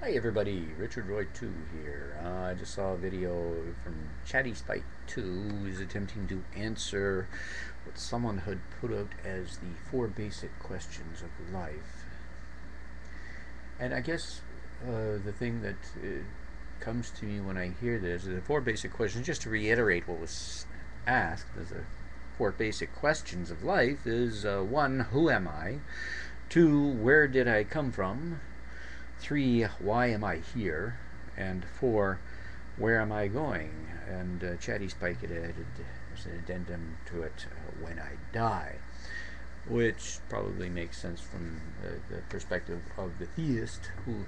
Hi everybody, Richard Roy 2 here. I just saw a video from Chatty Spike 2 who is attempting to answer what someone had put out as the four basic questions of life. And I guess the thing that comes to me when I hear this is the four basic questions, just to reiterate what was asked, as the four basic questions of life is one, who am I? Two, where did I come from? Three, why am I here? And four, where am I going? And Chatty Spike had added as an addendum to it, when I die, which probably makes sense from the perspective of the theist who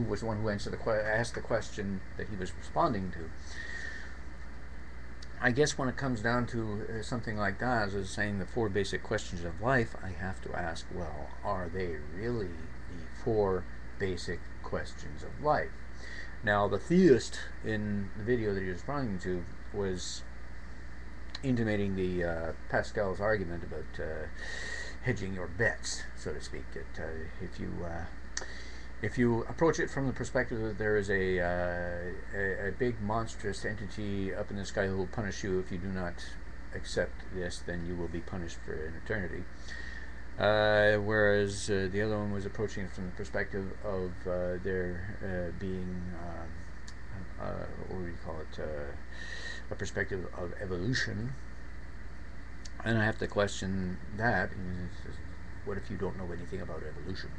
was the one who asked the question that he was responding to. I guess when it comes down to something like that, as saying the four basic questions of life, I have to ask, well, are they really the four basic questions of life? Now, the theist in the video that he was responding to was intimating the Pascal's argument about hedging your bets, so to speak. That if you approach it from the perspective that there is a big monstrous entity up in the sky who will punish you if you do not accept this, then you will be punished for an eternity. Whereas the other one was approaching it from the perspective of there being, what do you call it, a perspective of evolution. And I have to question that. What if you don't know anything about evolution?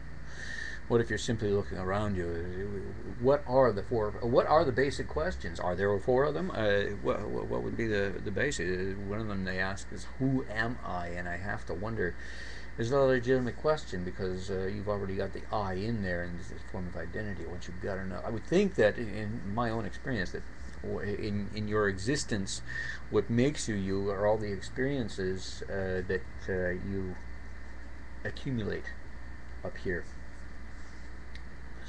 What if you're simply looking around you? What are the four? What are the basic questions? Are there four of them? What would be the basic? One of them they ask is, "Who am I?" And I have to wonder, is that a legitimate question? Because you've already got the "I" in there, and this is a form of identity. Once you've got to know, I would think that in my own experience, that in your existence, what makes you you are all the experiences that you accumulate up here.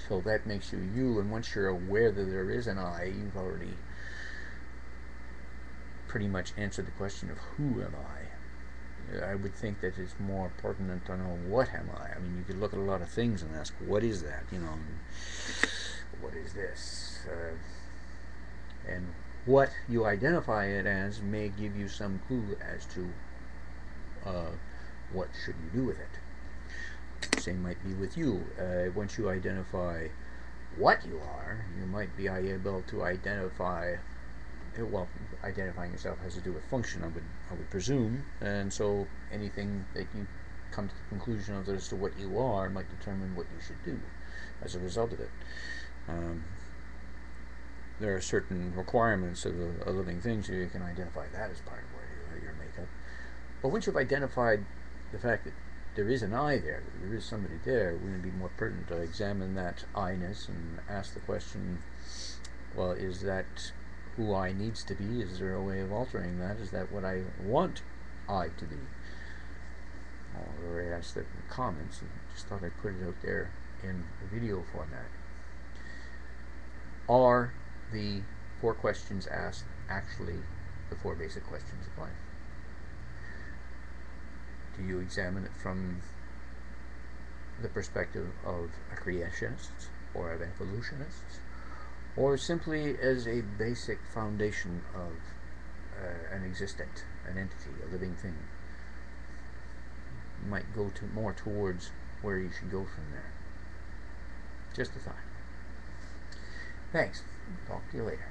So that makes you you, and once you're aware that there is an I, you've already pretty much answered the question of who am I. I would think that it's more pertinent to know what am I. I mean, you could look at a lot of things and ask, what is that? What is this? And what you identify it as may give you some clue as to what should you do with it. Same might be with you. Once you identify what you are, you might be able to identify. Well, identifying yourself has to do with function, I would presume, and so anything that you come to the conclusion of as to what you are might determine what you should do as a result of it. There are certain requirements of a living thing, so you can identify that as part of your makeup. But once you've identified the fact that there is an I there, that there is somebody there, wouldn't it be more pertinent to examine that I-ness and ask the question, well, is that who I needs to be? Is there a way of altering that? Is that what I want I to be? Or I asked that in the comments, and just thought I'd put it out there in video format. Are the four questions asked actually the four basic questions of life? Do you examine it from the perspective of a creationist or of evolutionists, or simply as a basic foundation of an existent, an entity, a living thing? You might go more towards where you should go from there. Just a thought. Thanks. Talk to you later.